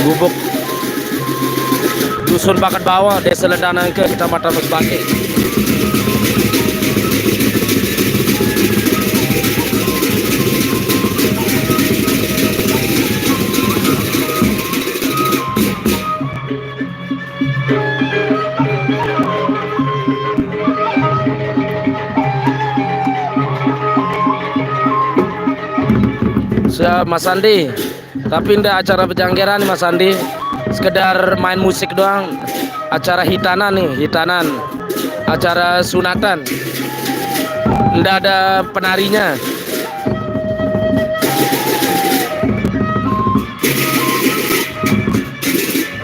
Gubuk Dusun Bakat Bawah, Desa Lendanangke, Kecamatan Mesbake. Mas Andi, tapi ndak acara pejanggeran nih Mas Andi, sekedar main musik doang. Acara hitanan nih, hitanan, acara sunatan, ndak ada penarinya.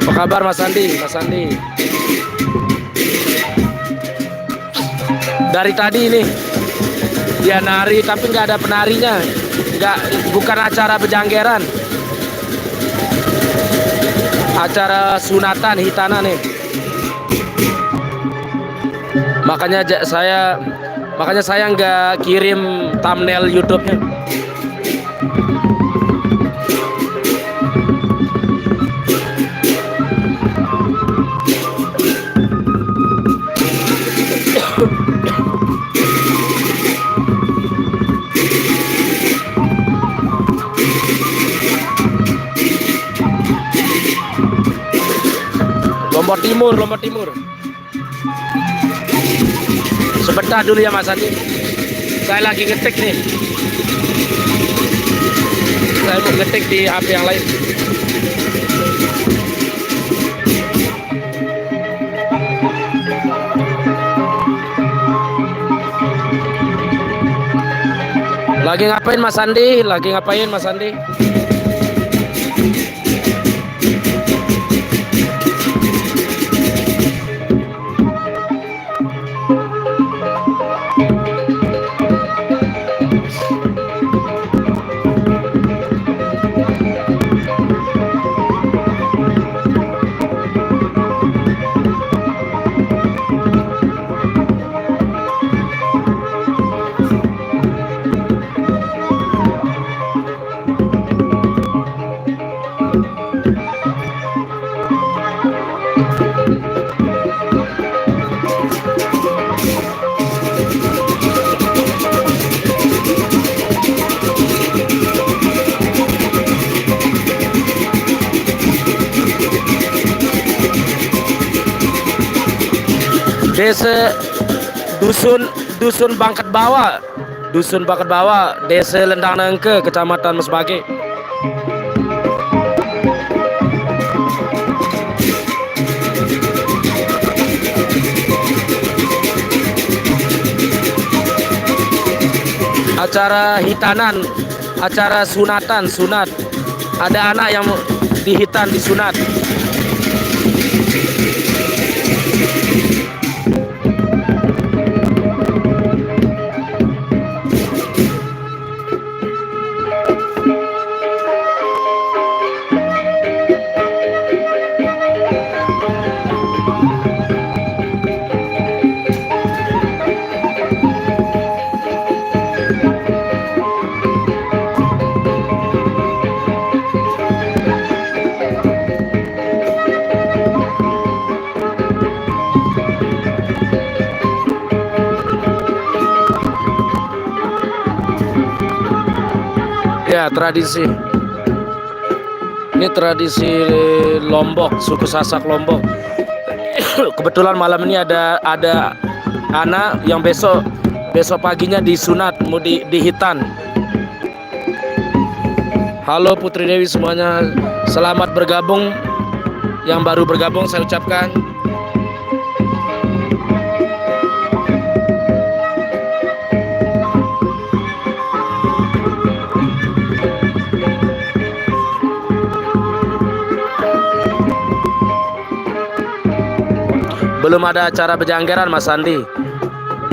Apa kabar Mas Andi? Mas Andi, dari tadi ini dia nari tapi nggak ada penarinya. Bukan acara pejanggeran, acara sunatan hitanan nih. Makanya saya nggak kirim thumbnail YouTube-nya. Lombok Timur. Sebentar dulu ya Mas Andi, saya lagi ngetik nih. Saya mau ngetik di HP yang lain. Lagi ngapain Mas Andi? Lagi ngapain Mas Andi? Desa dusun dusun Bangkat Bawah, Desa Lendang Nengke, Kecamatan Mesbage. Acara hitanan, acara sunat. Ada anak yang dihitan, disunat. Ya, tradisi. Ini tradisi Lombok, suku Sasak Lombok. Kebetulan malam ini ada anak yang besok paginya disunat, mau dihitan. Halo Putri Dewi semuanya, selamat bergabung. Yang baru bergabung saya ucapkan belum ada acara bejanggeran Mas Andi.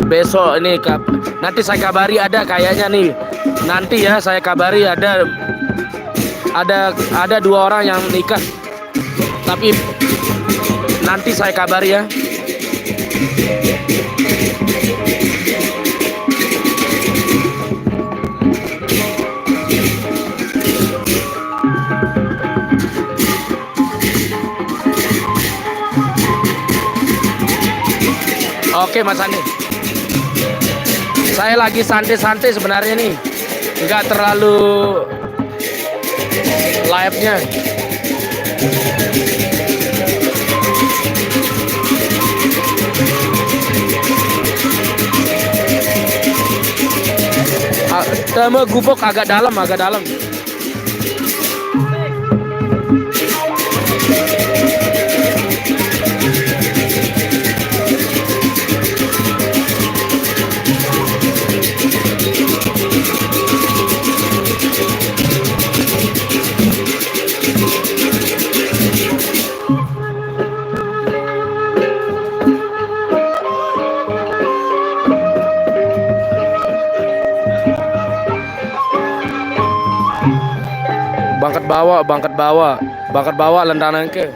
Besok ini nanti saya kabari, ada kayaknya nih. Nanti ya saya kabari ada 2 orang yang nikah. Tapi nanti saya kabari ya. Oke Mas Andi, saya lagi santai-santai sebenarnya nih, nggak terlalu live-nya. Tema gubuk agak dalam. Bangkat Bawah Lendang Nengke.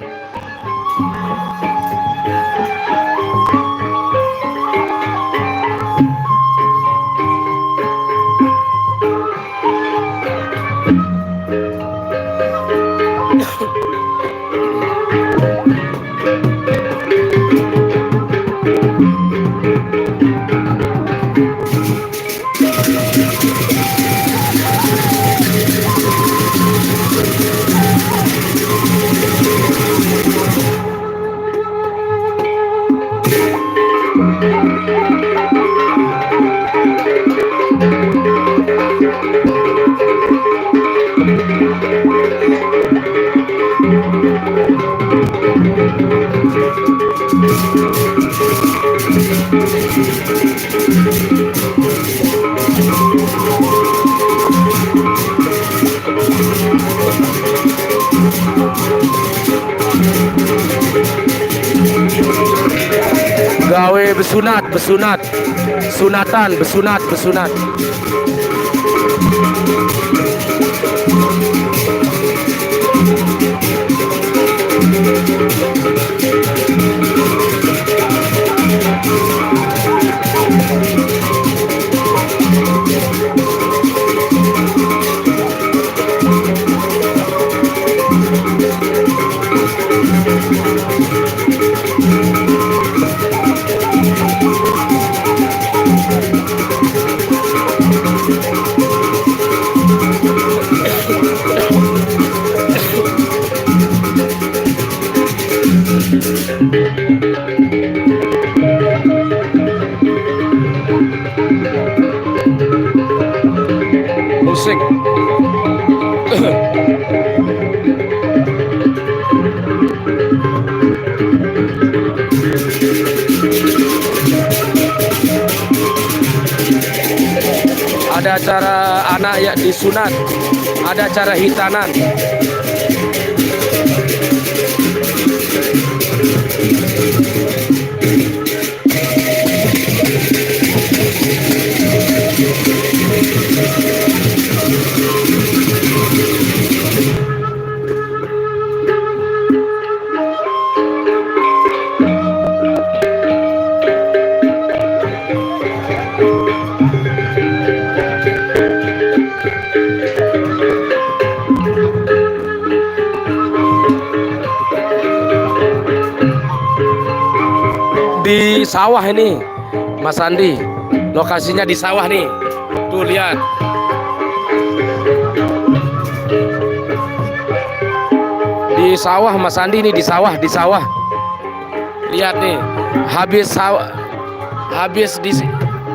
Gawe besunat. ada acara anak ya disunat, ada acara hitanan. Di sawah ini Mas Andi, lokasinya di sawah nih, tuh lihat. Di sawah Mas Andi nih, di sawah lihat nih,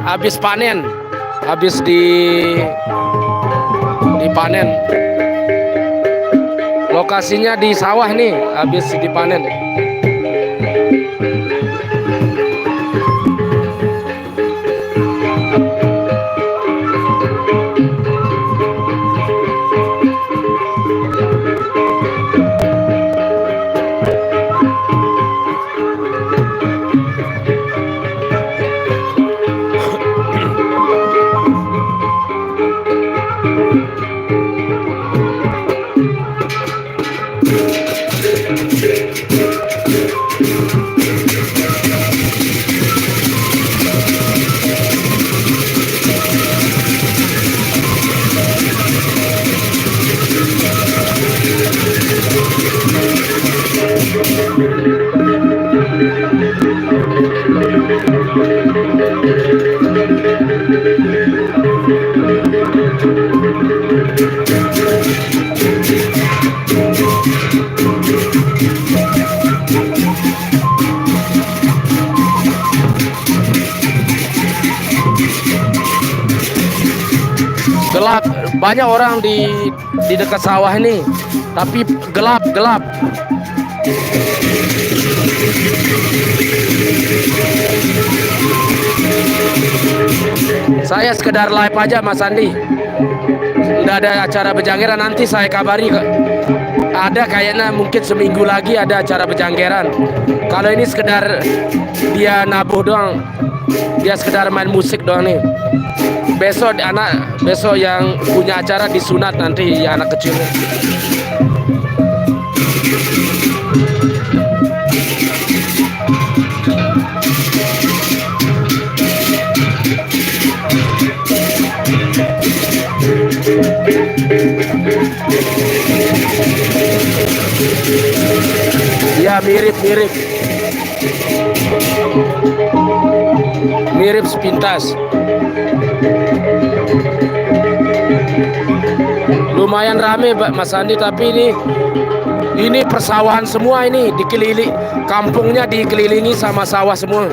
habis panen, habis dipanen. Lokasinya di sawah nih, habis dipanen. Gelap, banyak orang di dekat sawah ini, tapi gelap. Saya sekedar live aja Mas Andi. Nggak ada acara bejanggeran, nanti saya kabari. Ada kayaknya mungkin seminggu lagi ada acara bejanggeran. Kalau ini sekedar dia nabuh doang, dia sekedar main musik doang nih. Besok yang punya acara disunat nanti ya, anak kecil. Ya mirip sepintas. Lumayan rame Mas Andi, tapi ini persawahan semua, ini kampungnya dikelilingi sama sawah semua.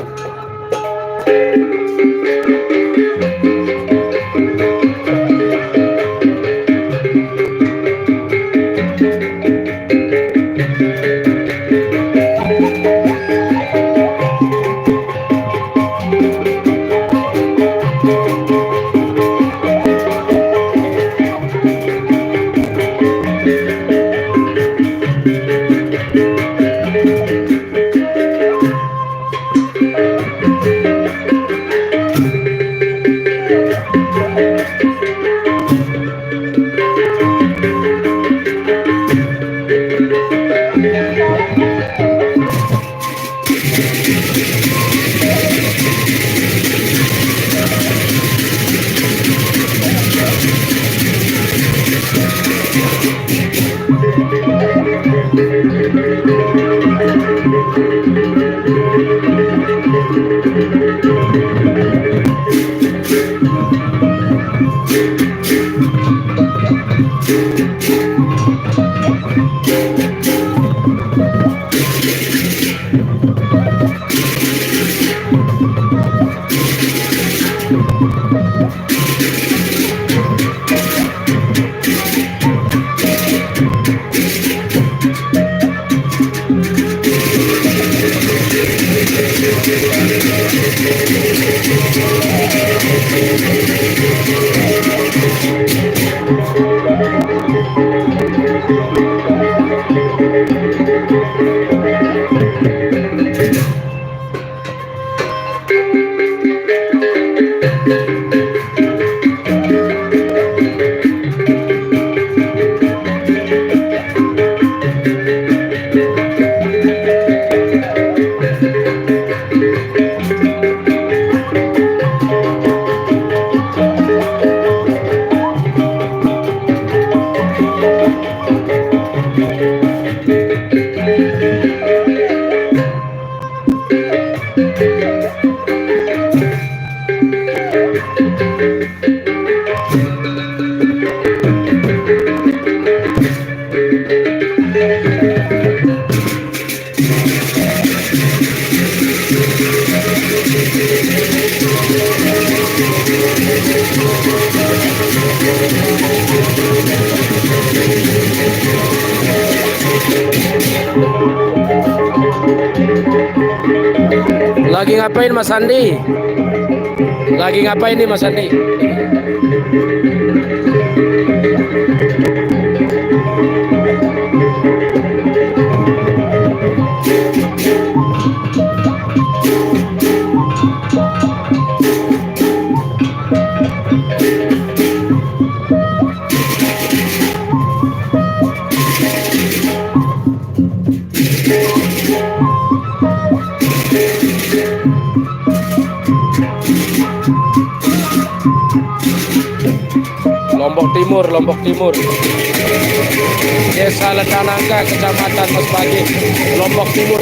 Lagi ngapain Mas Andi? Lagi ngapain nih Mas Andi? Lombok Timur. Desa Ledanangka, Kecamatan Mesbagi, Lombok Timur.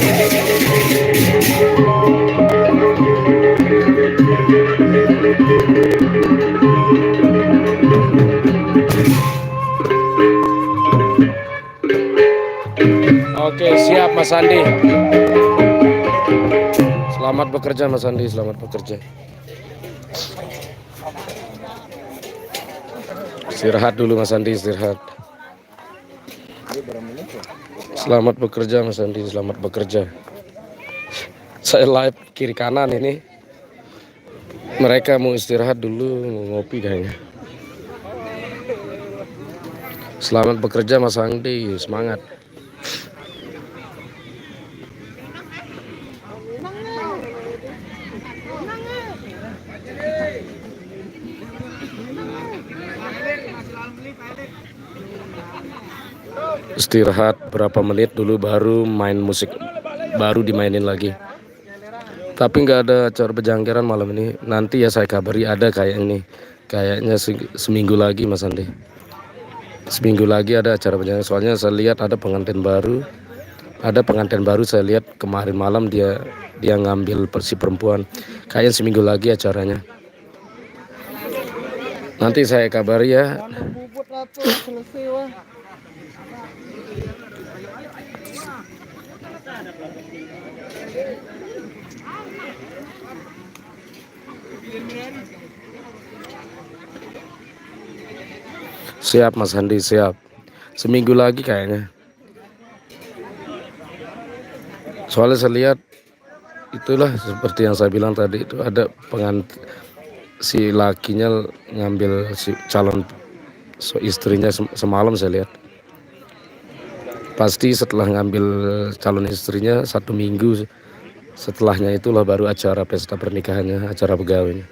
Oke, siap Mas Andi. Selamat bekerja Mas Andi, selamat bekerja. Istirahat dulu Mas Andi, istirahat. Selamat bekerja Mas Andi, selamat bekerja. Saya live kiri kanan ini. Mereka mau istirahat dulu, mau ngopi kayaknya. Selamat bekerja Mas Andi, semangat. Istirahat berapa menit dulu baru main musik, baru dimainin lagi. Tapi nggak ada acara Pejanggeran malam ini. Nanti ya saya kabari ada kayaknya seminggu lagi Mas Andi. Seminggu lagi ada acara Pejanggeran. Soalnya saya lihat ada pengantin baru. Ada pengantin baru saya lihat kemarin malam dia ngambil si perempuan. Kayaknya seminggu lagi acaranya. Nanti saya kabari ya. Siap Mas Andi, siap. Seminggu lagi kayaknya. Soalnya saya lihat itulah seperti yang saya bilang tadi, itu ada si lakinya ngambil si calon istrinya semalam saya lihat. Pasti setelah ngambil calon istrinya 1 minggu setelahnya itulah baru acara pesta pernikahannya, acara pegawainya.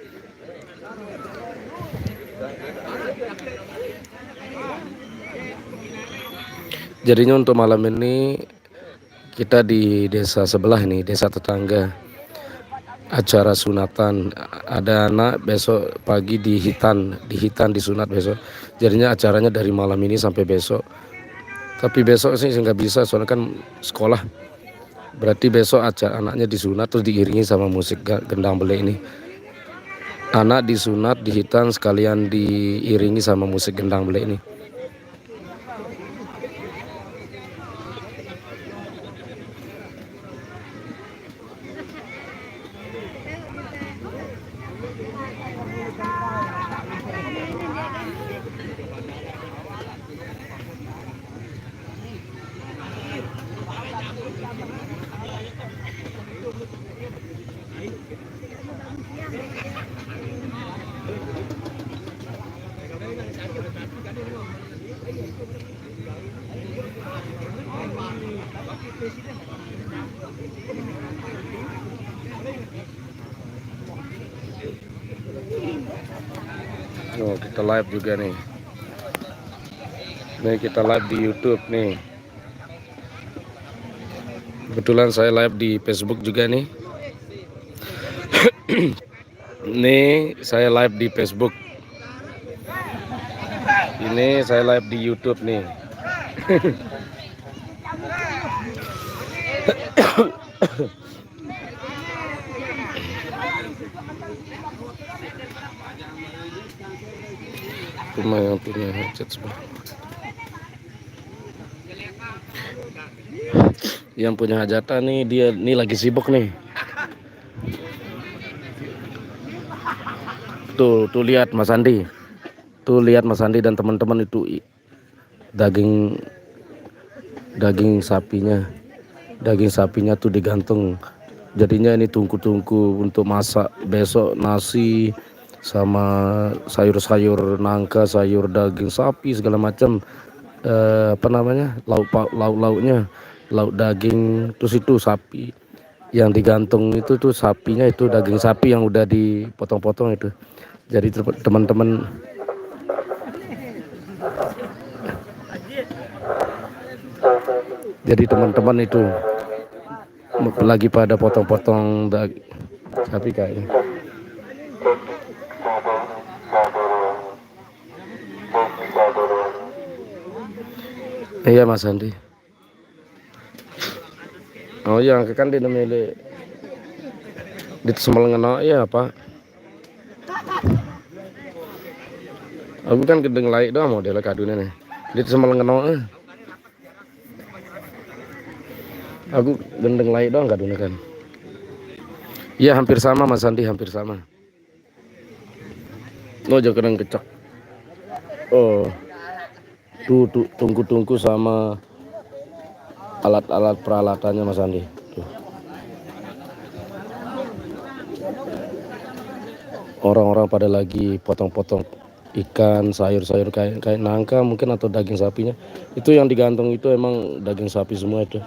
Jadinya untuk malam ini kita di desa sebelah nih, desa tetangga, acara sunatan. Ada anak besok pagi di Hitan disunat besok. Jadinya acaranya dari malam ini sampai besok. Tapi besok sih nggak bisa soalnya kan sekolah. Berarti besok acara anaknya disunat terus diiringi sama musik gendang belek ini. Anak disunat di Hitan sekalian diiringi sama musik gendang belek ini. Oh, kita live juga nih. Nih kita live di YouTube nih. Kebetulan saya live di Facebook juga nih. Nih saya live di Facebook. Ini saya live di YouTube nih. Cuma yang punya headset sebelah. Yang punya hajatan nih, dia nih lagi sibuk nih. Tuh lihat Mas Andi. Tuh lihat Mas Andi dan teman-teman itu daging sapinya tuh digantung Jadinya ini tungku-tungku untuk masak besok nasi sama sayur-sayur nangka, sayur daging sapi segala macam. Apa namanya, lauknya lauk daging, terus itu sapi yang digantung itu tuh sapinya, itu daging sapi yang udah dipotong-potong itu. Jadi teman-teman itu lagi pada potong-potong daging sapi kayaknya. Iya Mas Andi. Oh iya, kan dia namanya di Semelengeno ya apa? Aku kan gedeng laik doang model kadune nih. Di Semelengeno. Aku gendeng laik doang kadune kan. Iya hampir sama Mas Andi, hampir sama. Oh jangan kadang kecak. Oh. Tuh tungku-tungku sama alat-alat peralatannya Mas Andi. Tuh. Orang-orang pada lagi potong-potong ikan, sayur-sayur kayak nangka mungkin atau daging sapinya. Itu yang digantung itu emang daging sapi semua itu.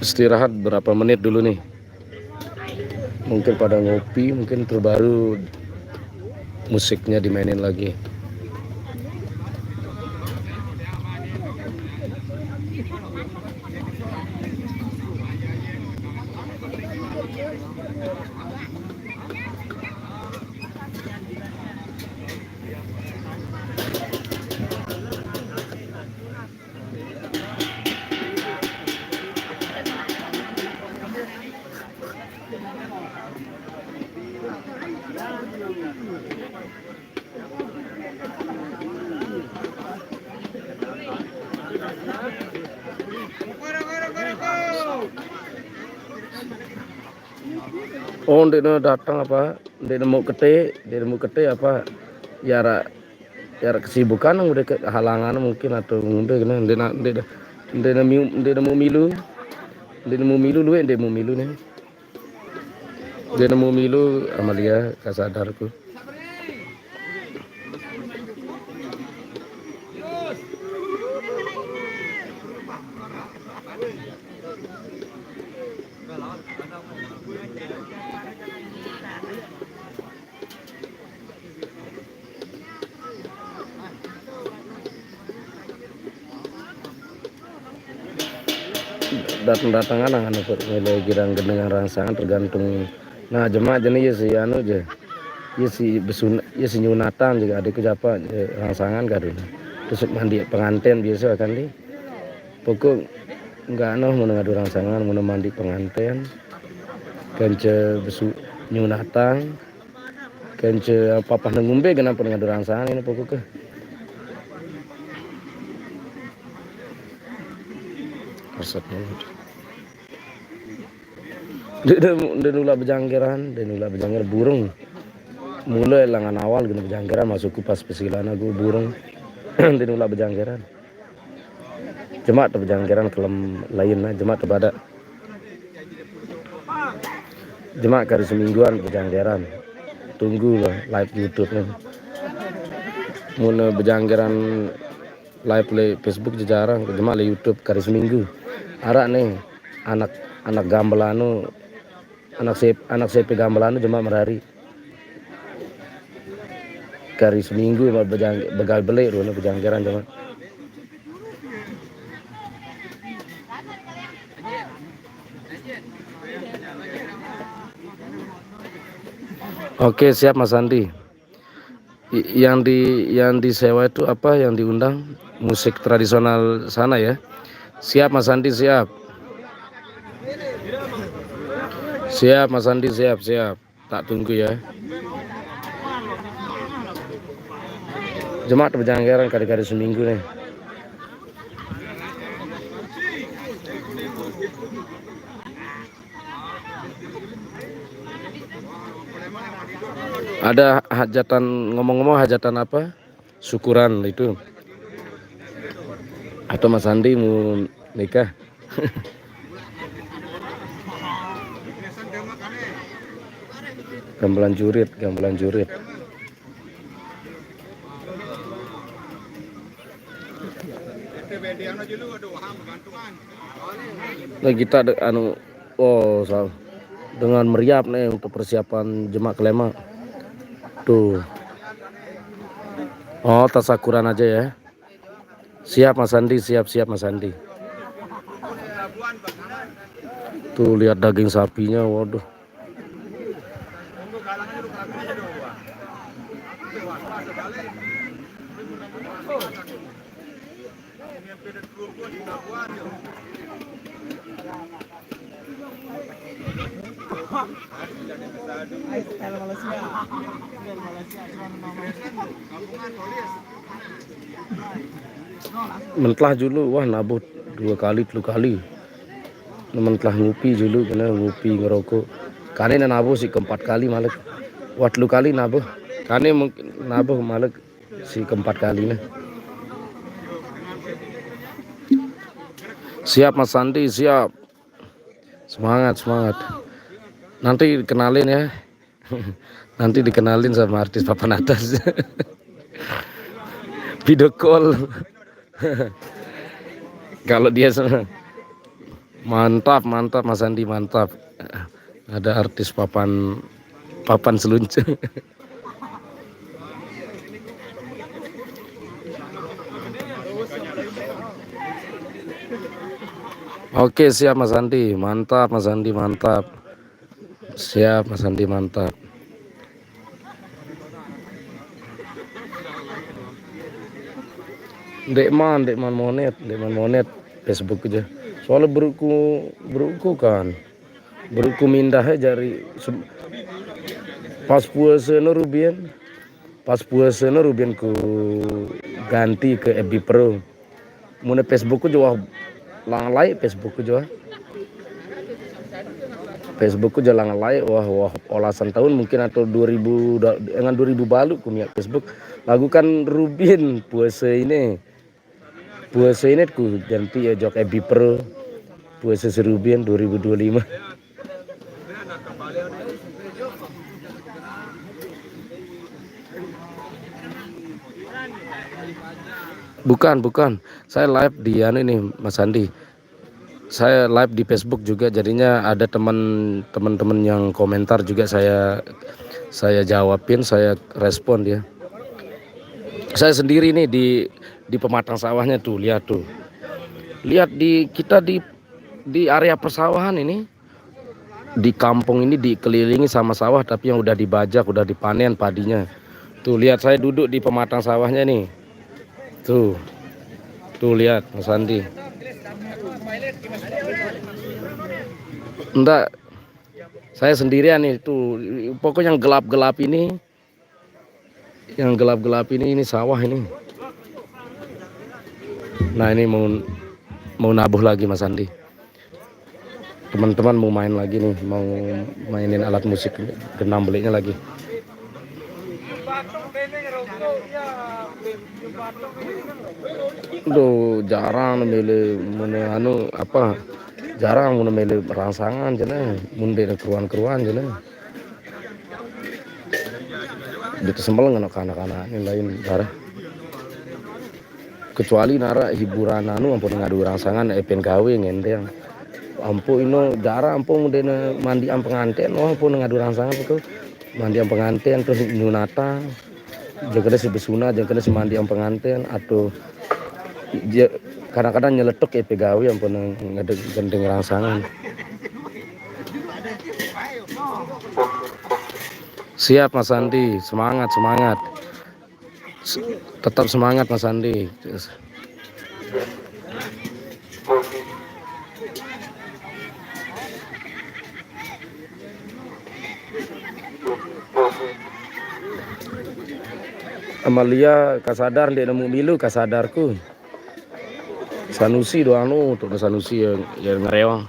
Istirahat berapa menit dulu nih, mungkin pada ngopi, mungkin terbaru musiknya dimainin lagi. Oh, dia datang apa? Dia mau kete apa? Ya kesibukan udah kehalangan mungkin atau ngombe kena dia mau milu. Dia mau milu lu dia mau milu nih. Dia mau milu Amalia kasadarku. Datang-datangan anu nilai girang dengan rangsangan tergantung. Nah jemaah jenis si anu je. Ya si besun, ya si nyunatan juga adikku siapa rangsangan kado. Terus mandi pengantin biasa kan di. Pokok enggak anu mau ngadu rangsangan, mau mandi pengantin. Kence besu nyunatan. Kence papa ngumbe kenapa ngadu rangsangan ini pokoknya. Resepnya. Dia nula bejanggeran burung. Mulai langan awal gini bejanggeran masuk pas pesilana gue burung. Dia nula bejanggeran. Jemaat bejanggeran kelem lainnya jemaat kepada. Jemaat kali semingguan bejanggeran. Tunggu lah live YouTube nih. Mulai bejanggeran live Facebook jarang, jemaat le YouTube kali seminggu. Arak nih anak gambalanu. Anak CP gambalanu cuma merari kari seminggu begal beli runa bejanggeran cuma. Oke siap Mas Andi. Yang disewa itu apa yang diundang musik tradisional sana ya. Siap Mas Andi siap. Siap Mas Andi siap. Tak tunggu ya. Jemaat Pejanggeran kali-kali seminggu nih. Ada hajatan, ngomong-ngomong hajatan apa? Syukuran itu. Atau Mas Andi mau nikah? Gamelan jurit, gamelan jurit. Nah kita dengan meriap nih untuk persiapan jemaah kelema. Tuh. Oh, tasakuran aja ya. Siap Mas Andi, siap Mas Andi. Tuh lihat daging sapinya, waduh. Mentlah dulu, wah nabuh 2 kali 3 kali. Mentlah ngupi dulu, kena ngupi ngerokok. Kane nabuh sih keempat kali malah. Wah 3 kali nabuh. Kane mungkin nabuh malah si keempat kali nih. Siap Mas Sandi, siap. Semangat. Nanti dikenalin ya. Nanti dikenalin sama artis papan atas. Video call. Kalau dia mantap Mas Andi, mantap. Ada artis papan seluncur. Oke, siap Mas Andi, mantap Mas Andi, mantap. Siap Mas Andi, mantap. Dekman monet Facebook aja. Soalnya beruku kan. Beruku mindah jari pas puasa Rubian. Pas puasa Rubian ku ganti ke FB Pro. Mune Facebook juga lang like Facebook juga. Facebook jalan like wah olasan tahun mungkin atau 2000 dengan 2000 balu ku miak Facebook. Lagu kan Rubin puasa ini ku ganti ya jok FB Pro puasa Rubin 2025. Bukan. Saya live di ini Mas Andi. Saya live di Facebook juga, jadinya ada teman-teman yang komentar juga saya jawabin, saya respon dia. Saya sendiri nih di pematang sawahnya tuh, lihat tuh. Lihat kita di area persawahan ini. Di kampung ini dikelilingi sama sawah tapi yang udah dibajak, udah dipanen padinya. Tuh lihat saya duduk di pematang sawahnya nih. Tuh lihat Mas Andi. Enggak, saya sendirian nih tuh. Pokoknya yang gelap-gelap ini, ini sawah ini. Nah ini mau nabuh lagi Mas Andi. Teman-teman mau main lagi nih, mau mainin alat musik genam beliknya lagi. Duh, jarang milih jarang milih rangsangan jene, munde keruan jene. Itu sembel anak-anak yang lain darah. Kecuali nara hiburan ampun ngadu rangsangan epen gawe ngendeng. Ampu ino jarang mundene mandi am pengantin, ampun ngadu rangsangan itu. Mandi am pengantin terus nyunata. Jangan si besuna, jangan si mandi am pengantin atau kadang-kadang nyeletuk pegawai yang pernah gendeng rangsangan. Siap Mas Andi, semangat. Tetap semangat Mas Andi. Amalia kasadar dia nemu milu kasadarku. Sanusi doang nu tuh Sanusi yang ngerewang.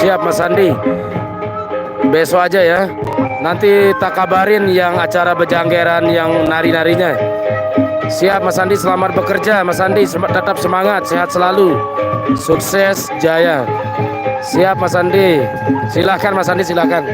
Siap Mas Andi, besok aja ya. Nanti tak kabarin yang acara bejanggeran yang nari-narinya. Siap Mas Andi, selamat bekerja Mas Andi, tetap semangat, sehat selalu, sukses jaya. Siap Mas Andi, silakan Mas Andi, silakan.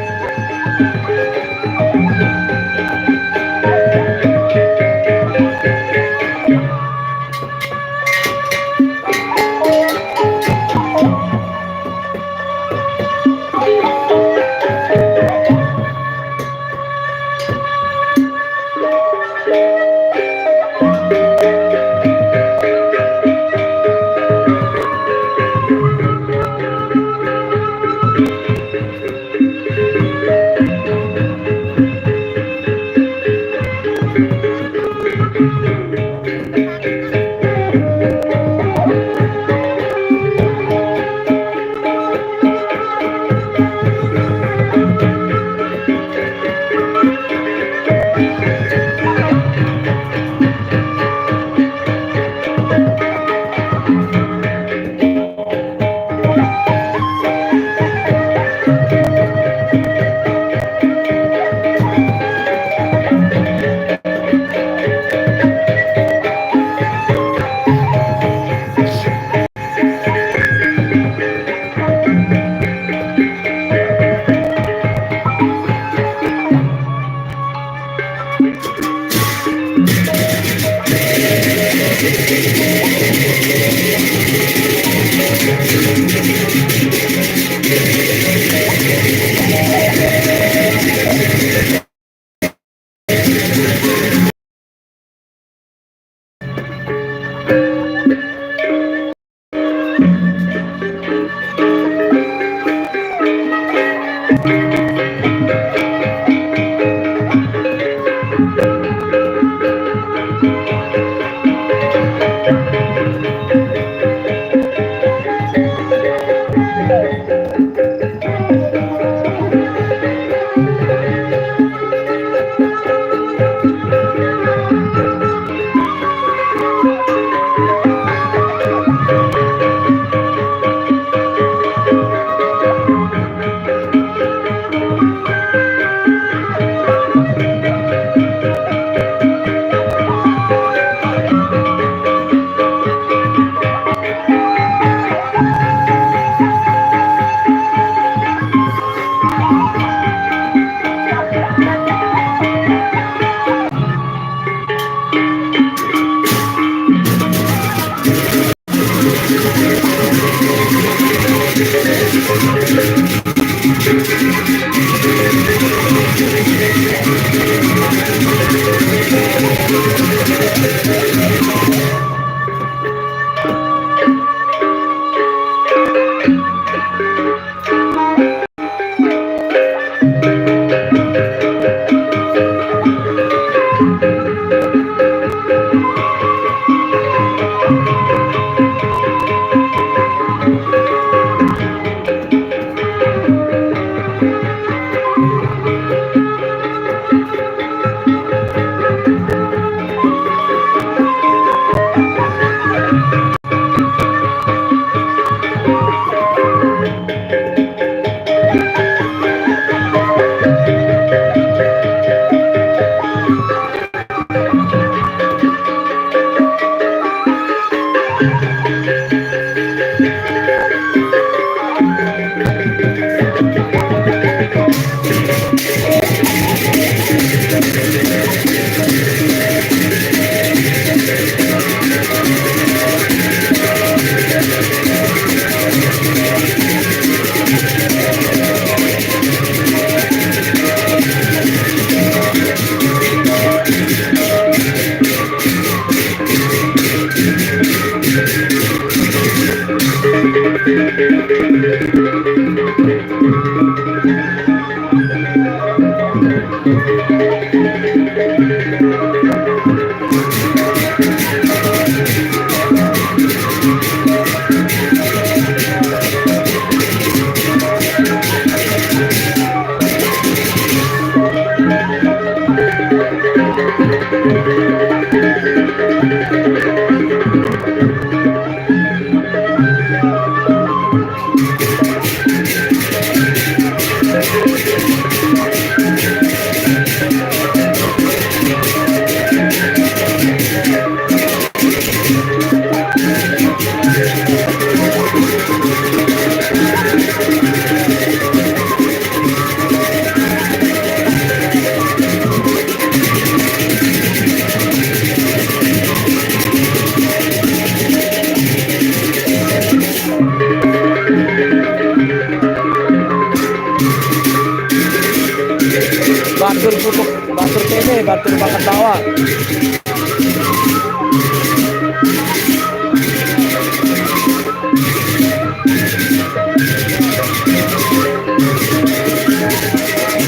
Batur pupuk, batur kene, batur bakat bawah.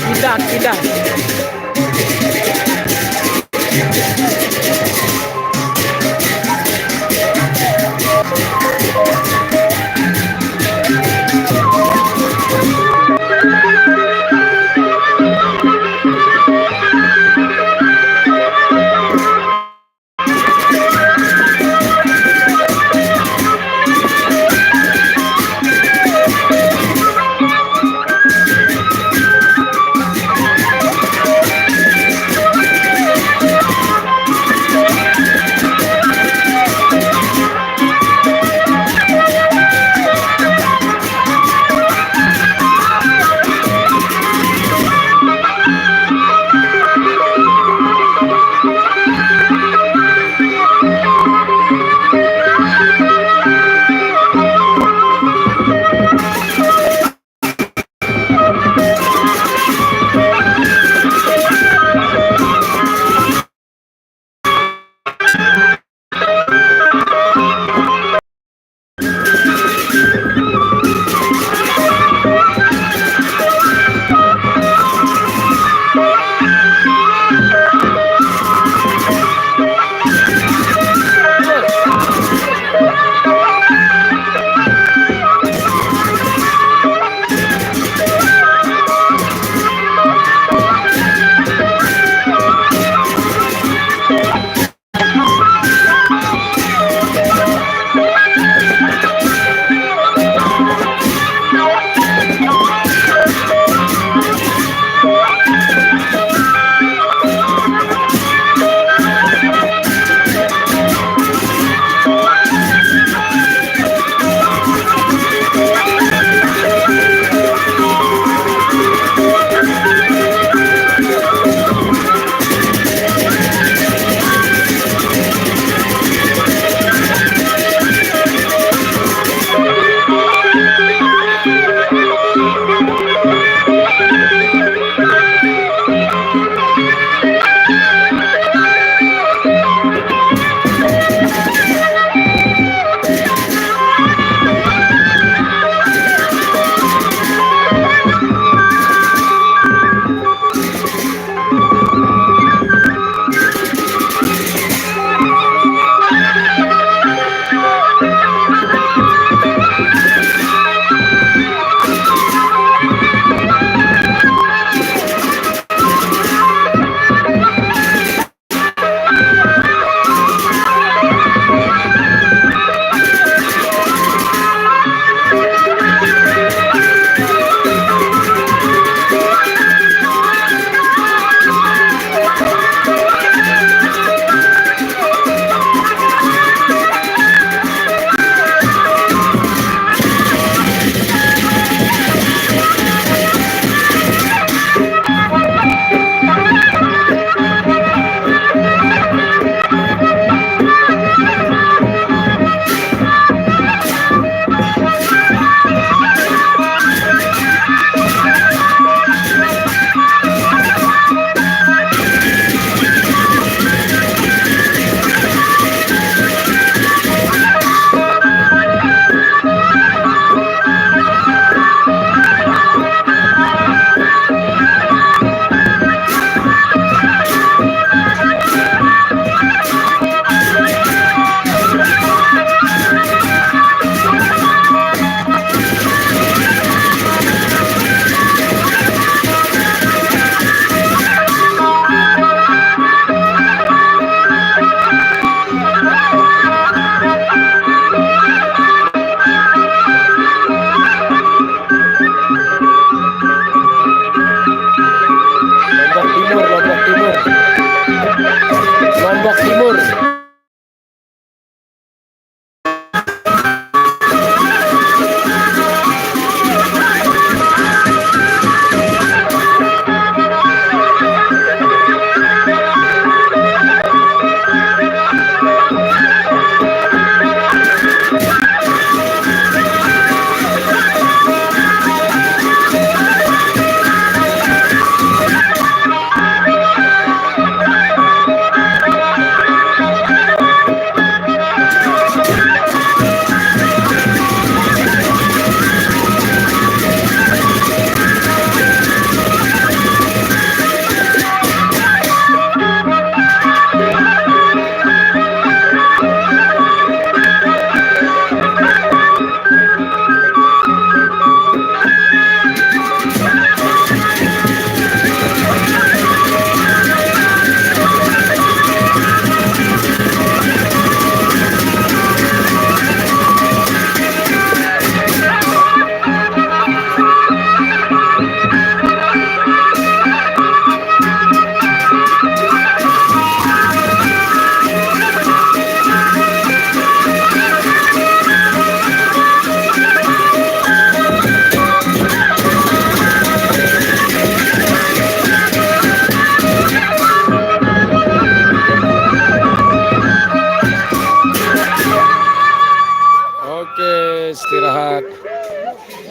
Tidak, tidak.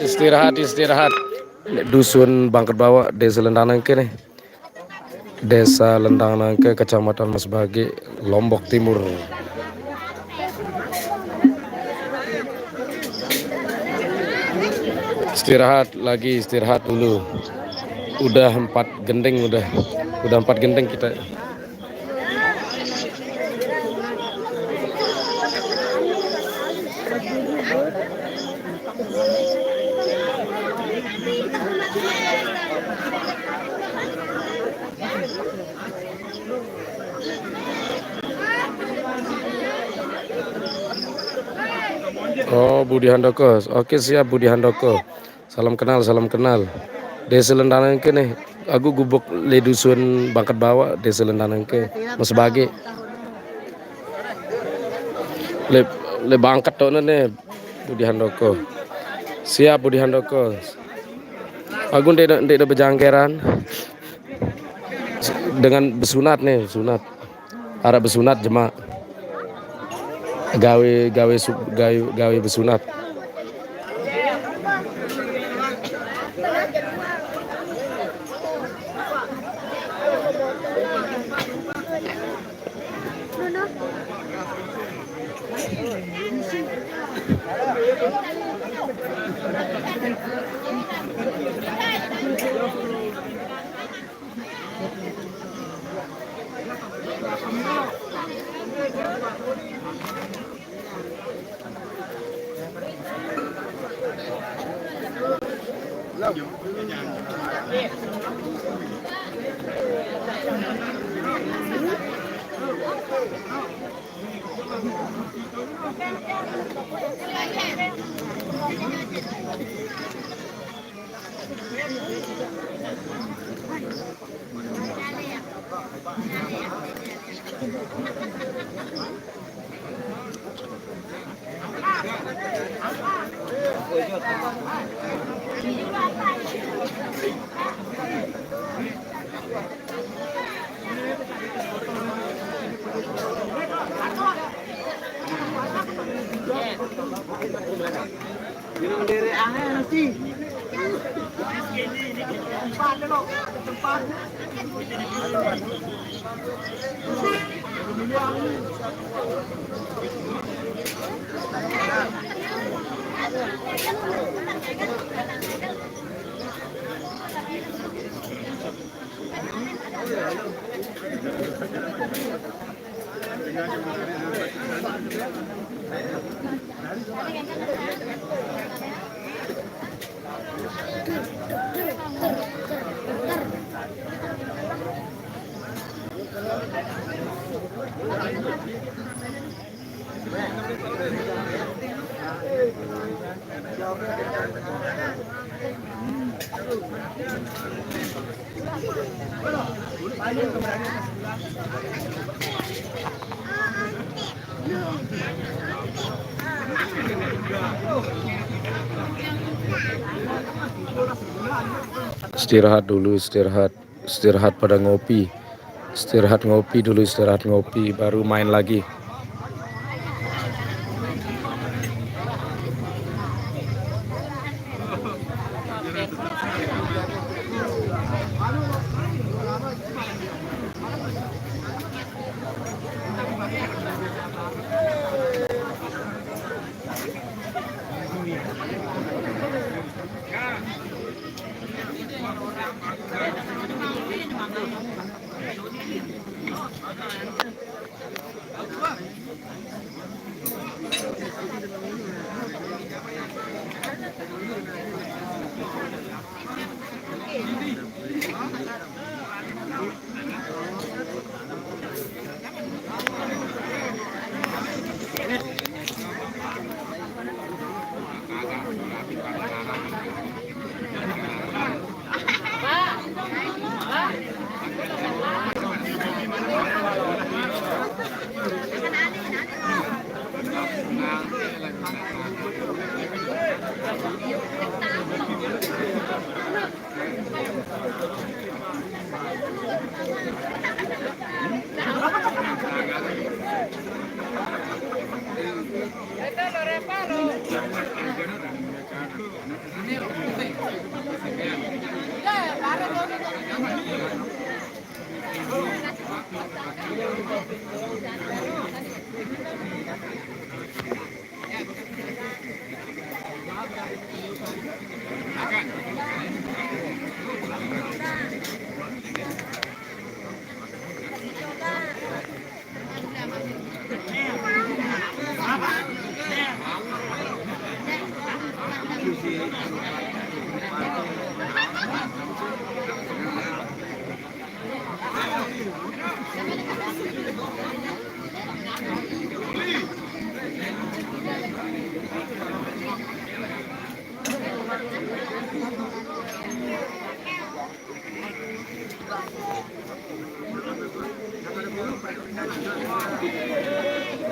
Istirahat. Dusun Bangket Bawah, Desa Lendang Nangke nih. Desa Lendang Nangke, Kecamatan Masbagi, Lombok Timur. Istirahat dulu. Udah 4 gending udah 4 gending kita. Oh, Budi Handoko. Oke, siap Budi Handoko. Salam kenal. Desa Lendanengke nih. Aku gubuk le dusun Bangket Bawah, Desa Lendanengke. Mas Bagi. Le bangkat tuh nih Budi Handoko. Siap Budi Handoko. Aku ndek bejangkeran dengan besunat nih, sunat. Arab besunat jemaah. Gawe besunat. Istirahat dulu, istirahat pada ngopi. Istirahat ngopi baru main lagi.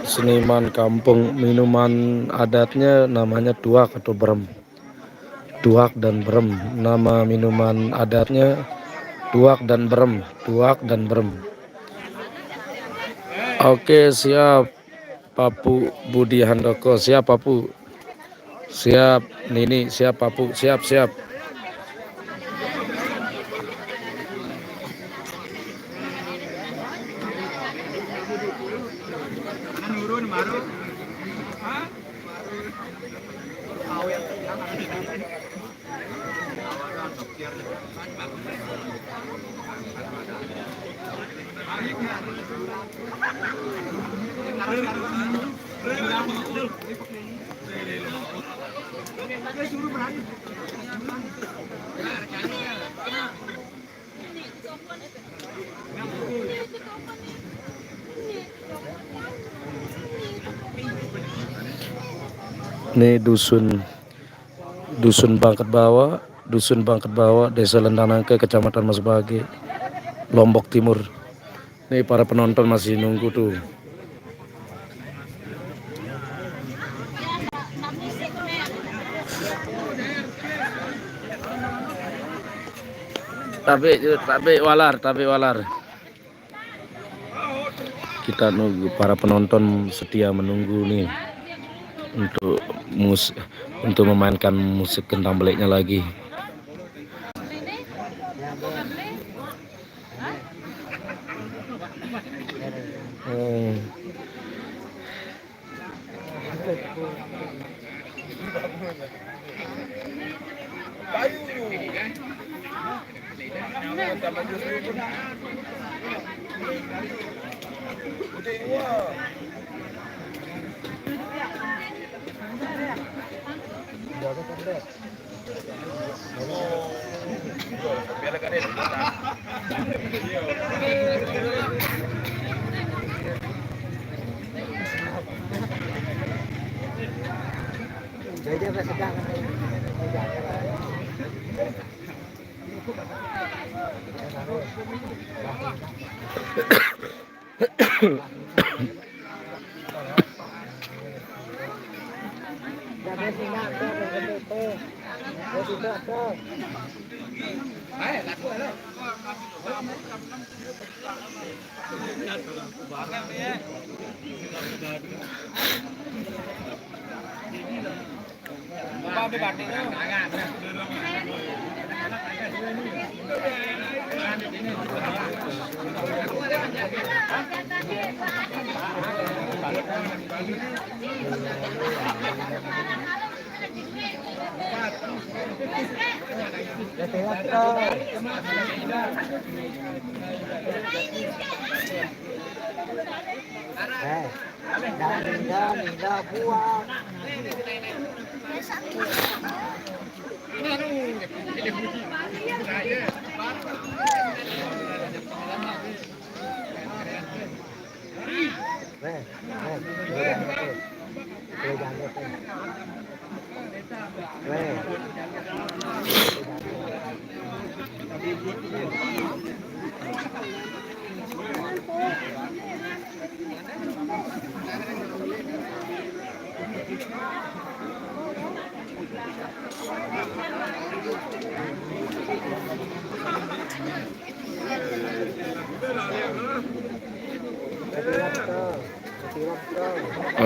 Seniman kampung, minuman adatnya namanya tuak atau berem. Tuak dan berem, nama minuman adatnya tuak dan berem, tuak dan berem. Oke, siap Papu Budi Handoko, siap Papu, siap Nini, siap Papu, siap. Ini dusun Bangket Bawah, Desa Lendang Nangke, Kecamatan Masbage, Lombok Timur. Nih para penonton masih nunggu tuh. Tabe walar. Kita nunggu, para penonton setia menunggu nih untuk memainkan musik kentang beliknya lagi.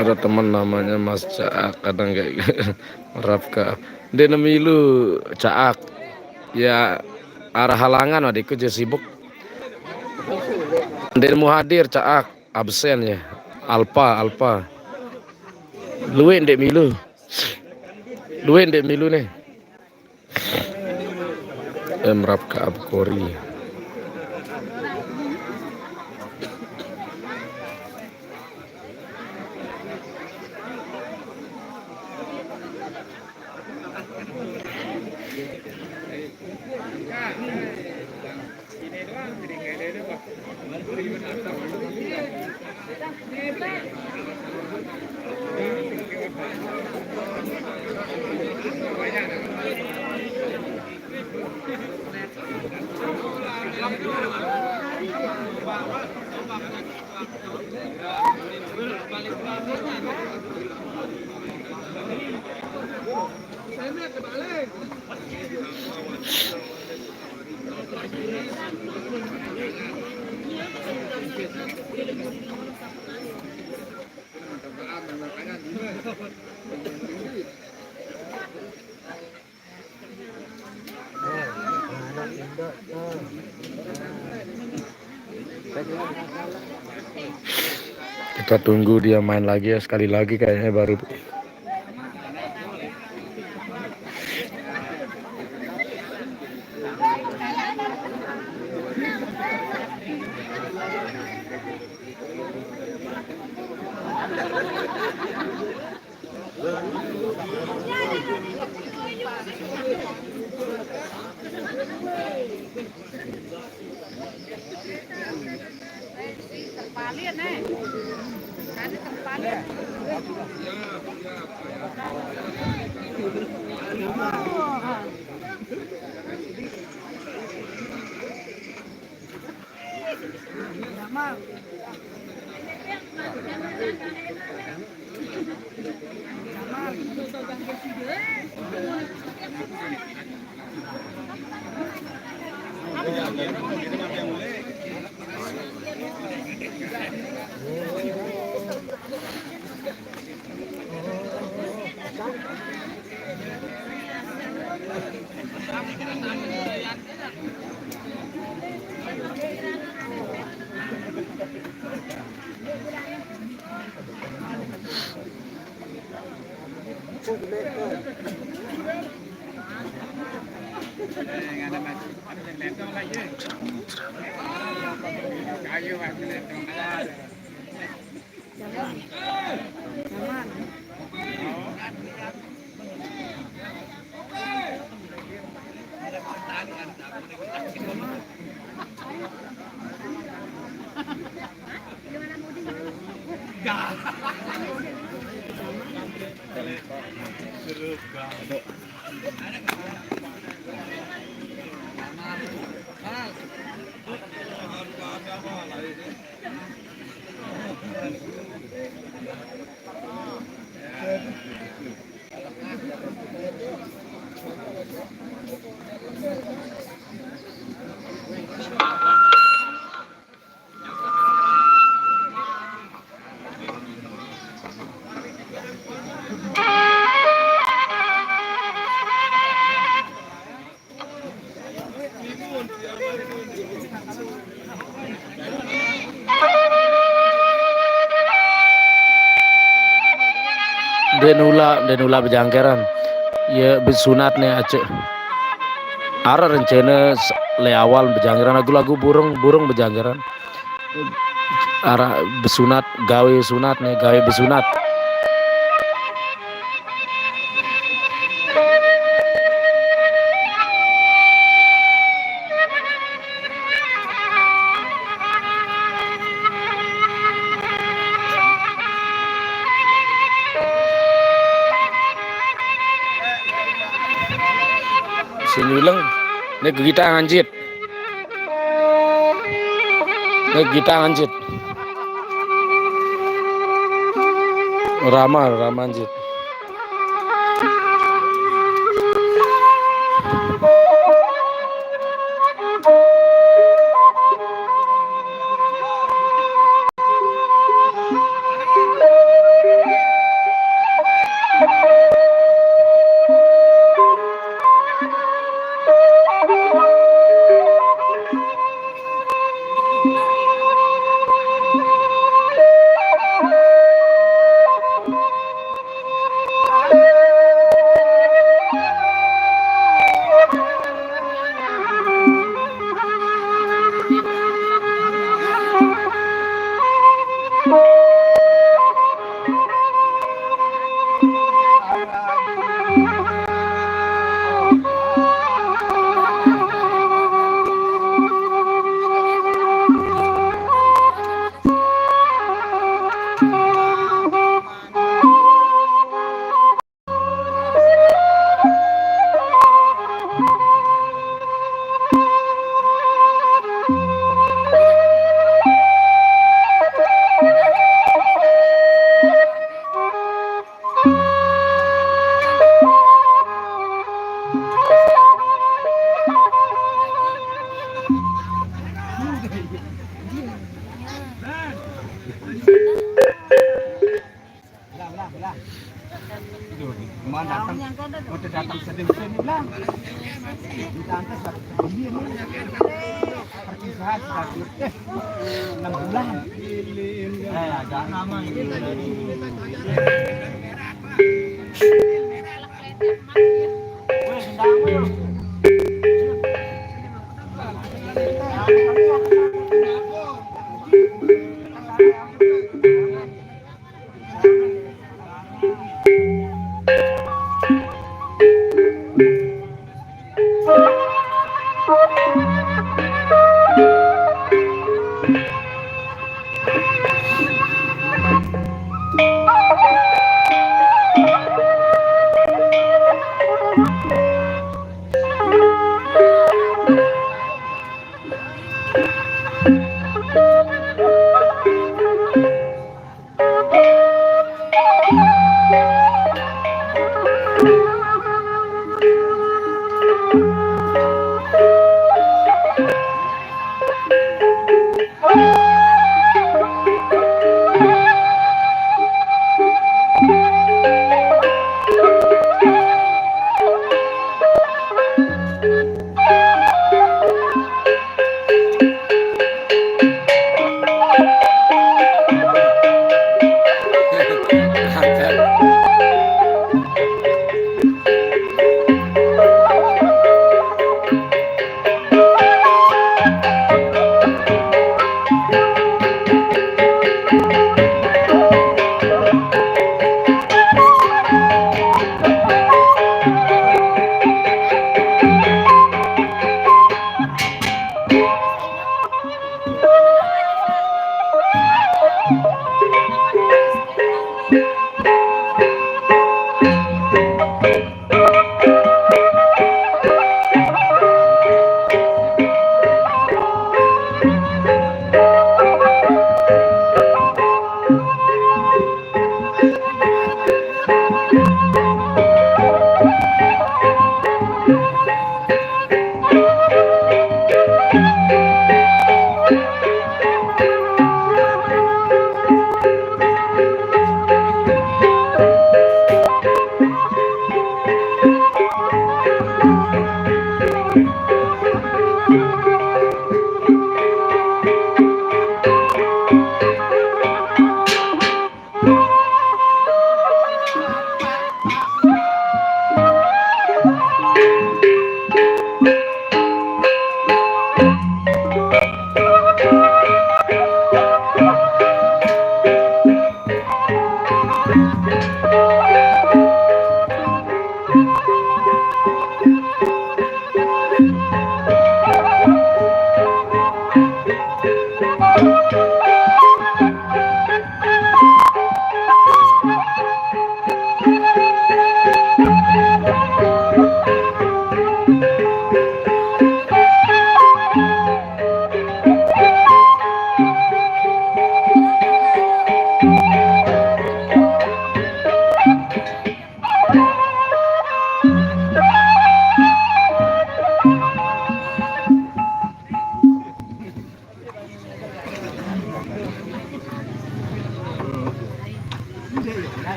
Ada teman namanya Mas Caak, kadang kayak Rafka dia nemilu Caak ya, arah halangan adikku je sibuk dia mau hadir Caak absen ya. Alpa luin dek milu nih Rafka Abkori. Kita tunggu dia main lagi ya, sekali lagi kayaknya baru. Denula bejangkeran ya besunat nih aceh ara rencana le awal bejangkeran lagu burung bejangkeran ara besunat gawe sunat nih gawe besunat sinyuleng nek kita anjit Rama anjit Enam bulan. Agak lama ini.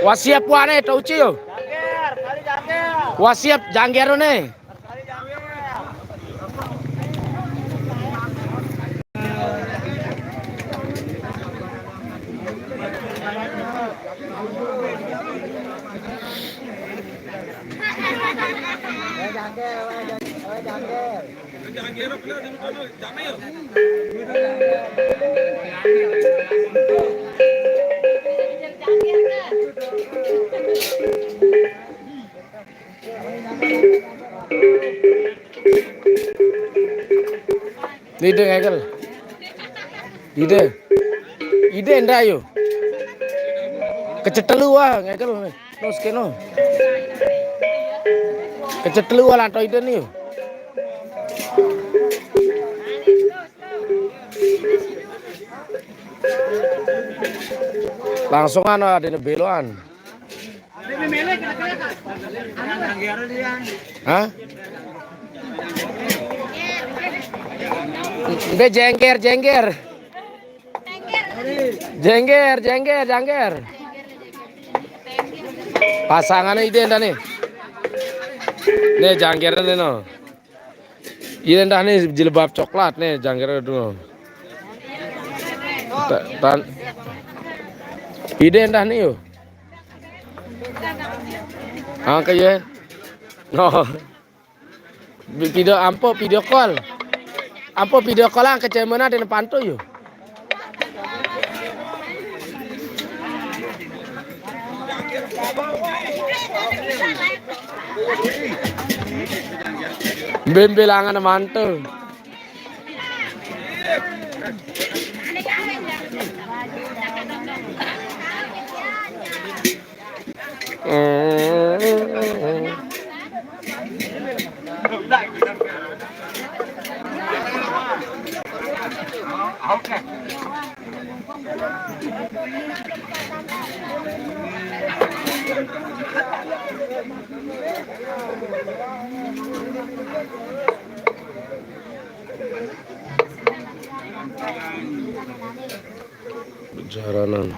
Wasiap wane tau cio. Wasiap janggero ne. Ide ngegel. Ide. Ide ndak yo. Kecetelu wah ngegel. Nos keno. Kecetelu wah lanto ide nih yo. Langsung ada beloan. Hah? Be jengger. Jengger. Pasangannya ide ndak nih? Nih jangger nih no. Ide ndak nih jilbab coklat nih jangger dulu. Ide ndak nih yo. Angka ya. No. Video call. Video call ang kecemana di depan tuh yo. Bembelangan mantu. Jaranan.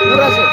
Murah sih.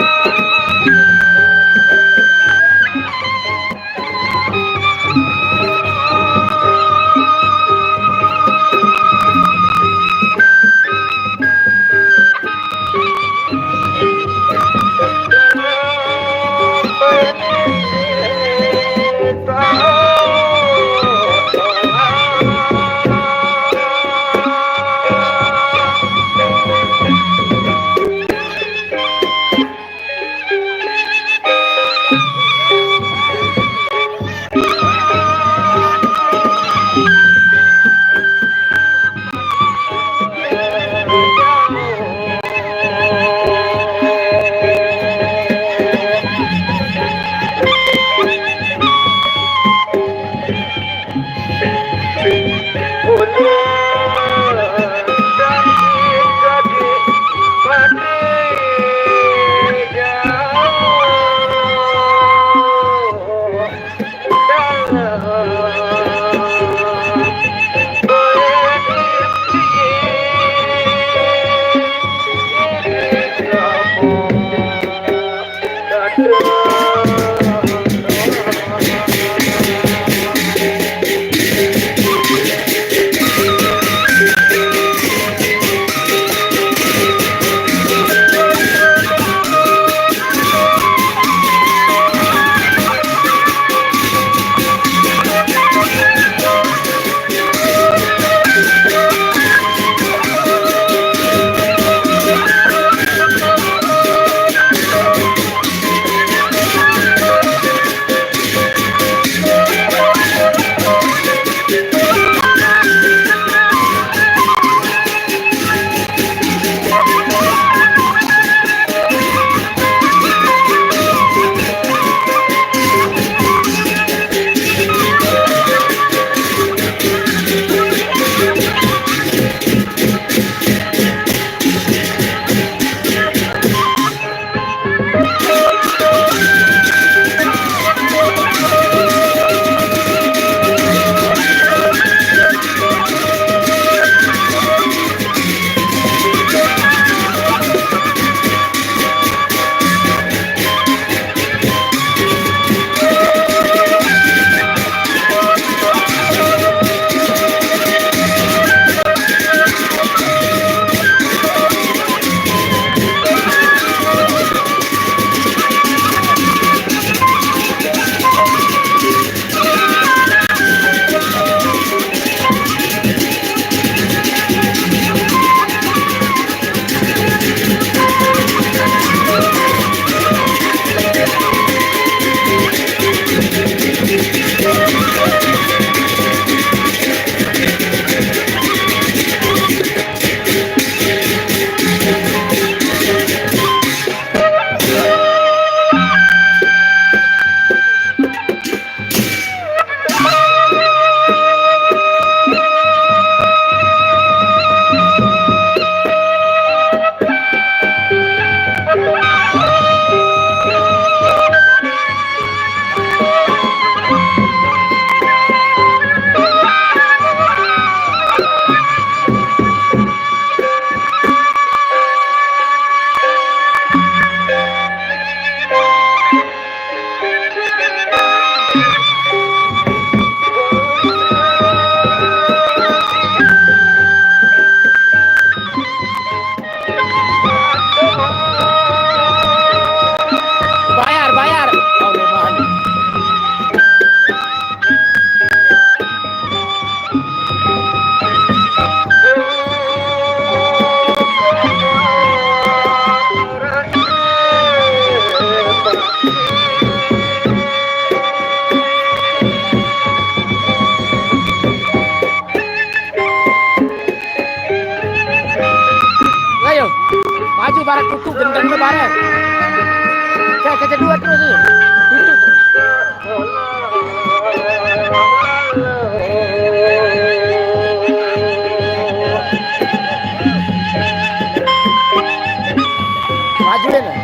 Maju barang tutup gendeng ke barang. Kayak kedua terus nih. Tutup. Maju deh. Nah.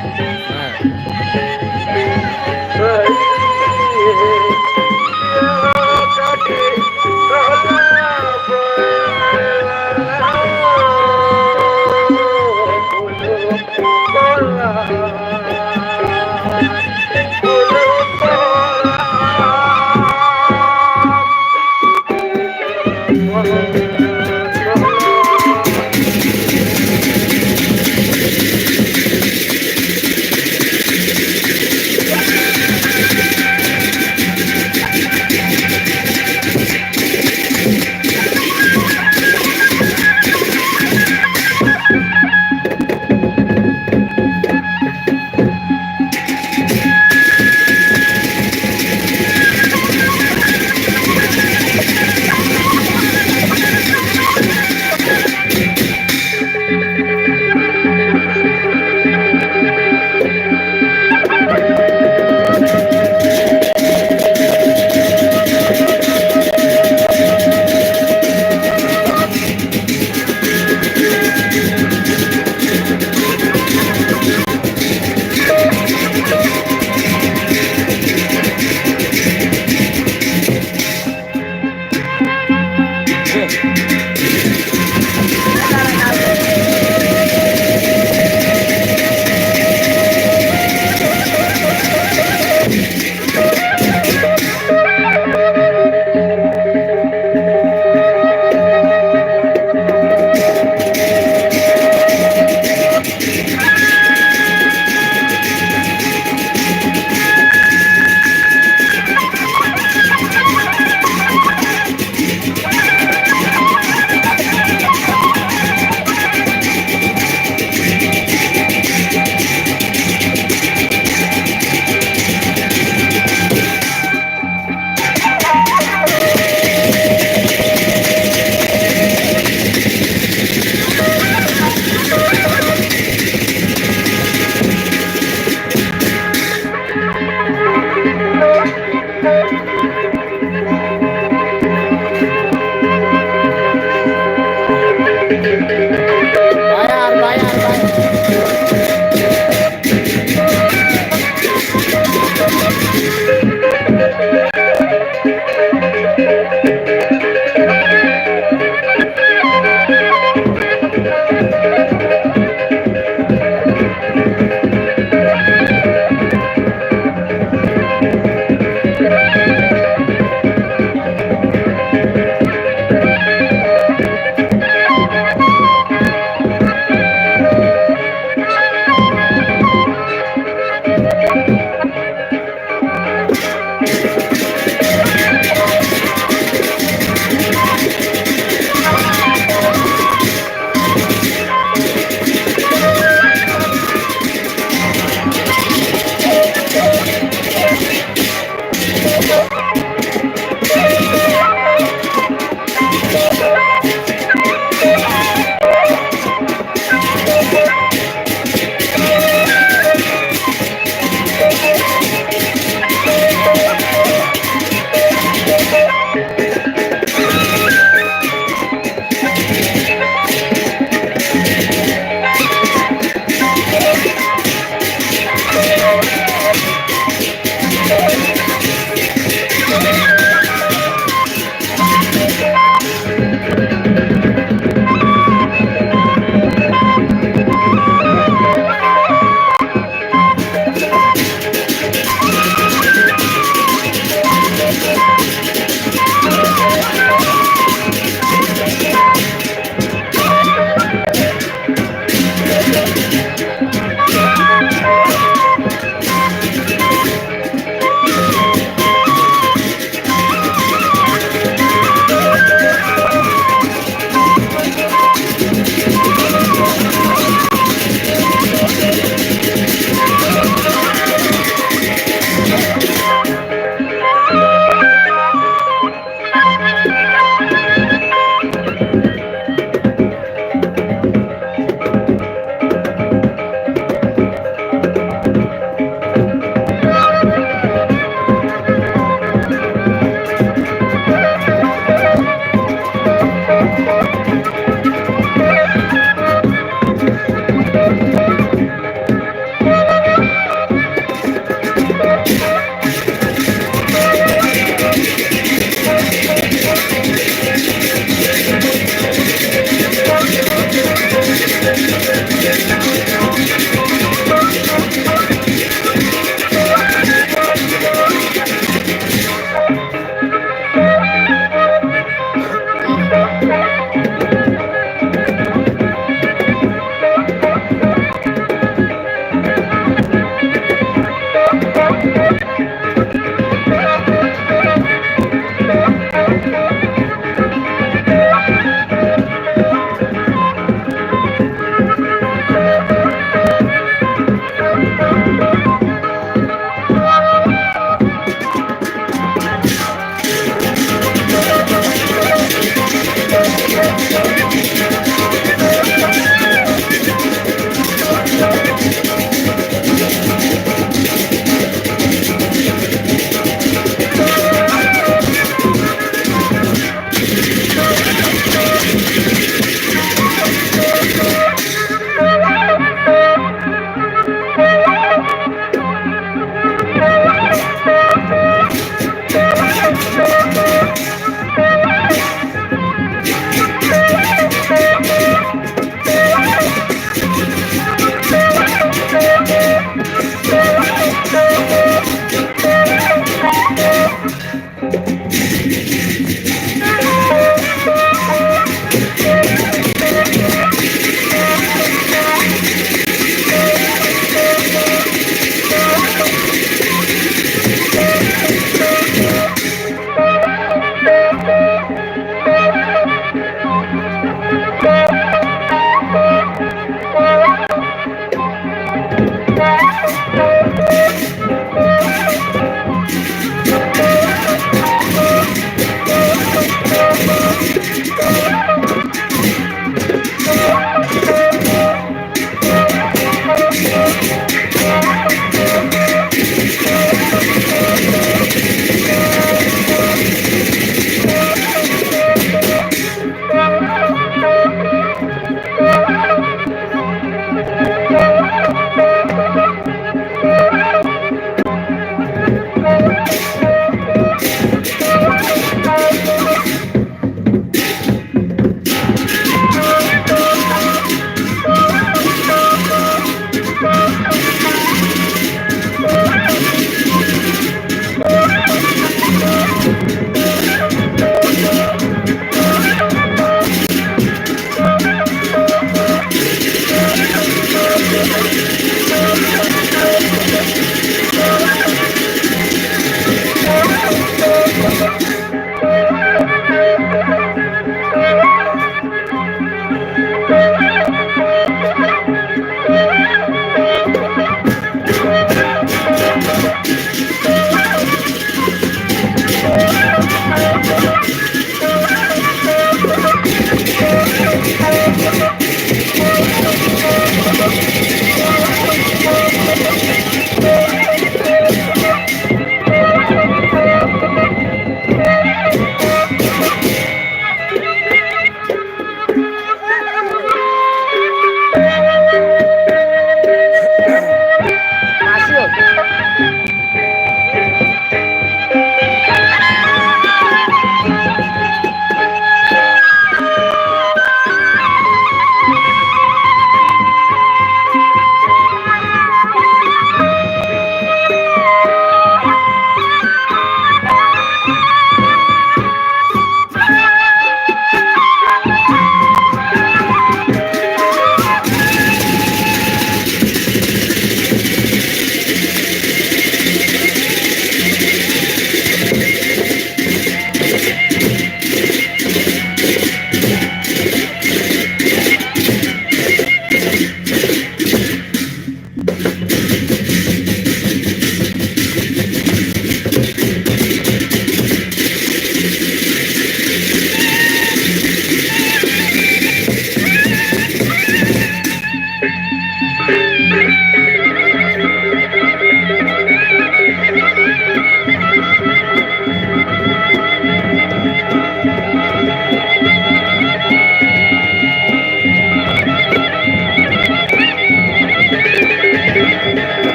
Masuk.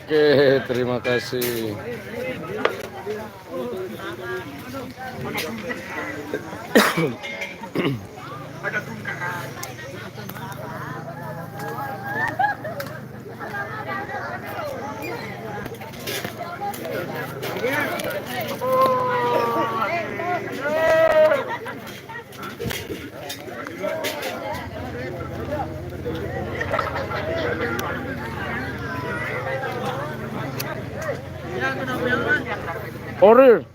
Oke, terima kasih. Order.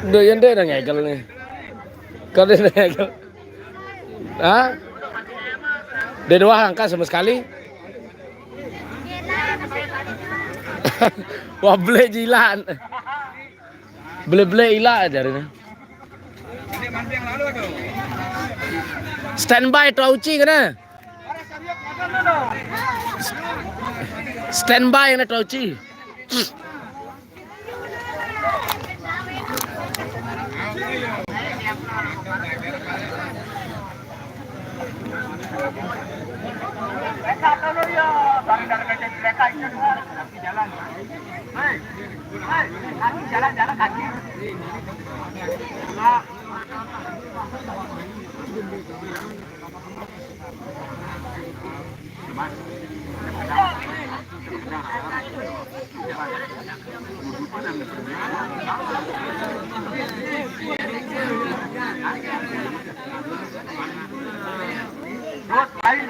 Udah yang deh ngekel nih. Kau deh ngekel. Hah? Dia doang angka sama sekali. Wah beli jilan. Beli ilah aja ini. Standby Trauci kana? Standby na Trauci. Jalan kaki. Terus lain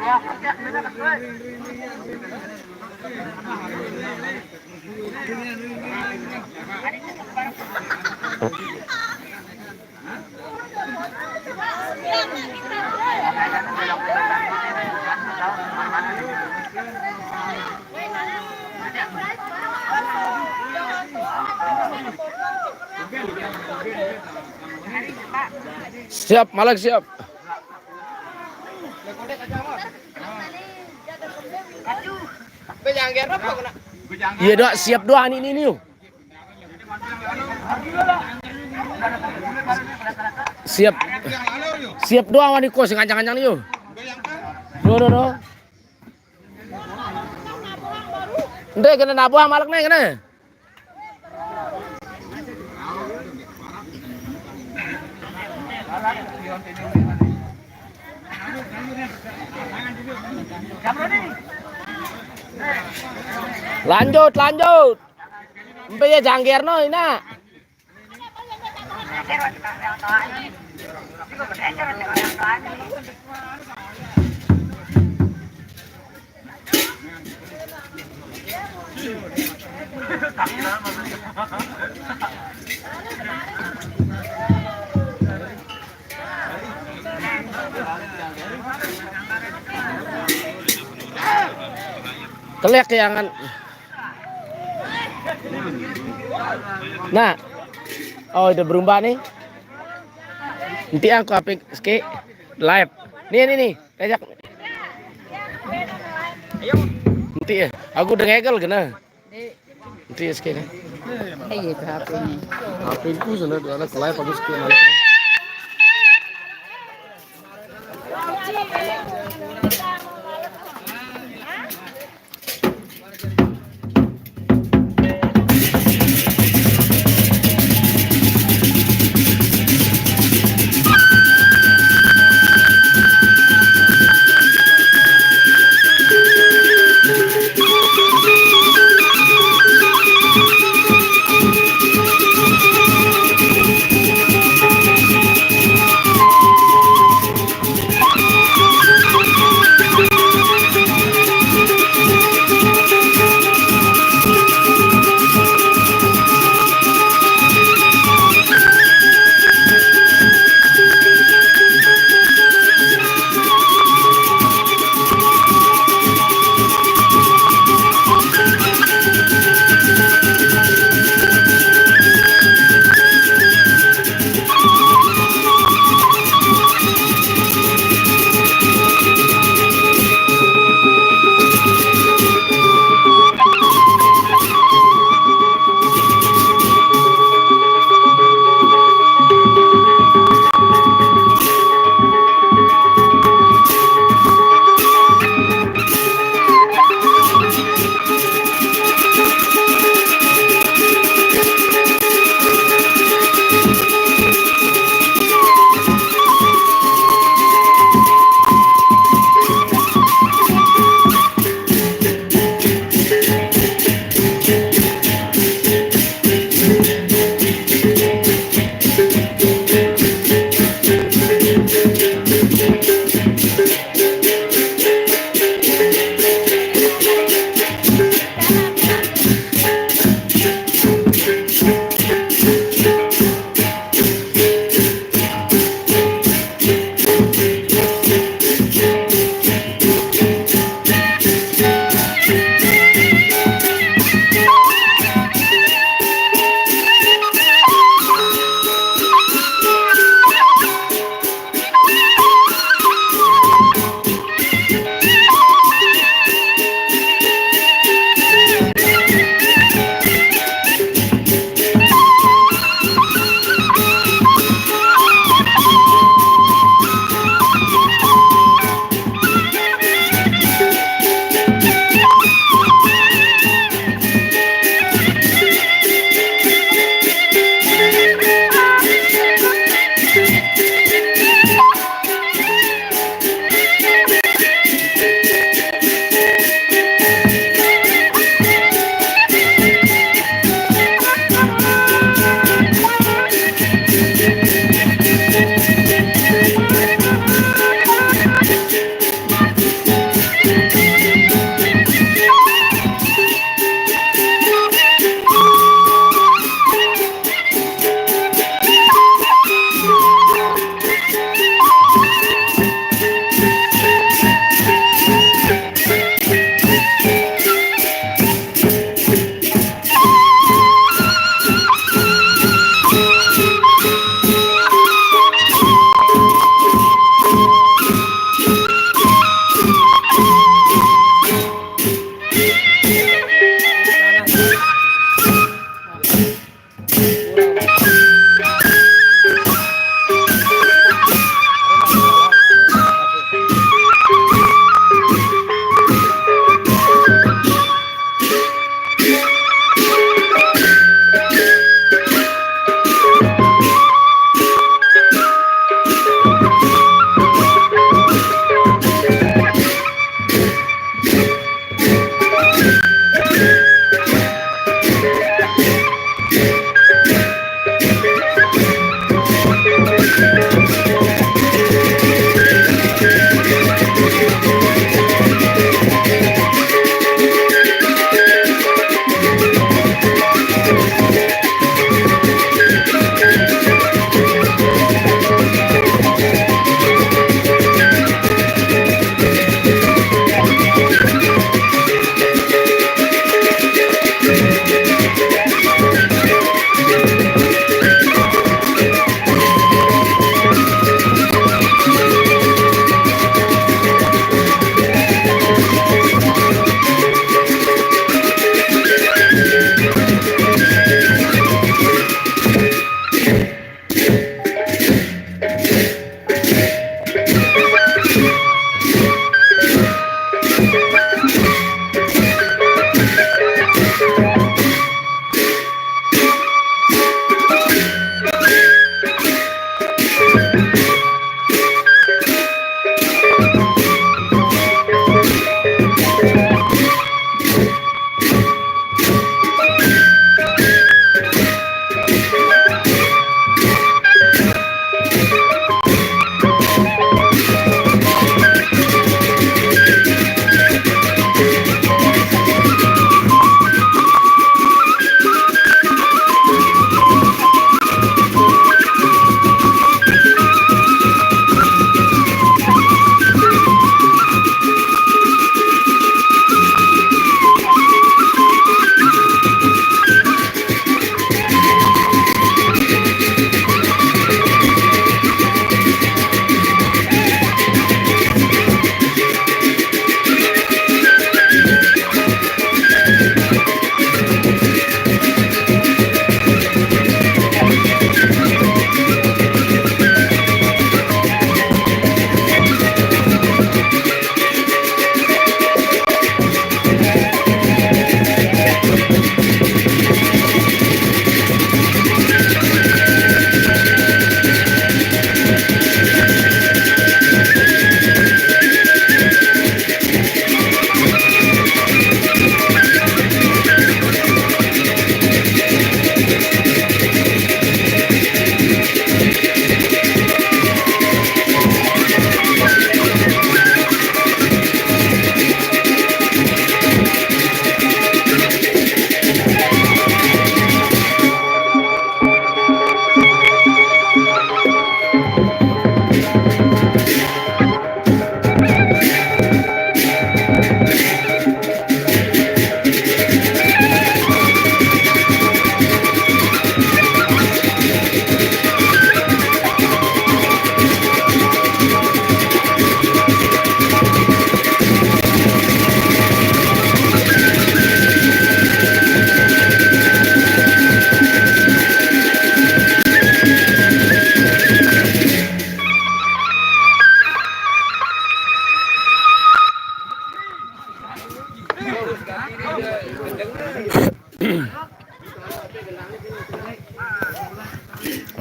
Siap, Malak siap. Iya doa siap doa ini yuk. Siap. Siap doa wani kos ngancang-ngancang nih yuk. No. Ndek kena nabuah malak nih kena. Lanjut. Empe ya janggerno ina. Kelek yangan. Nah, oh udah berubah nih. Nanti aku apik live. Nih, kajak. Nanti ya, aku udah ngegel kena. Nanti ya sekali. Iya ke HP ini. HP ku sana ada live aku sekali.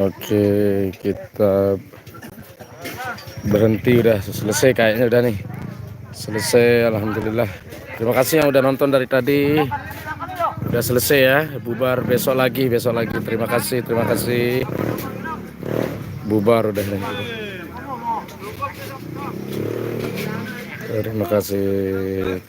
Oke, kita berhenti, udah selesai kayaknya, udah nih. Selesai, alhamdulillah. Terima kasih yang udah nonton dari tadi. Udah selesai ya, bubar besok lagi. Terima kasih. Bubar udah nih. Terima kasih.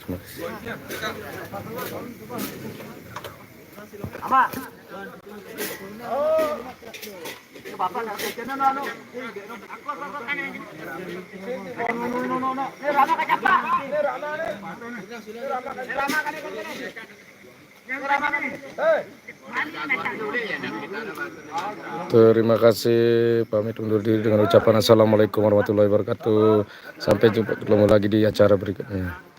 Terima kasih, pamit undur diri dengan ucapan assalamualaikum warahmatullahi wabarakatuh. Sampai jumpa ketemu lagi di acara berikutnya.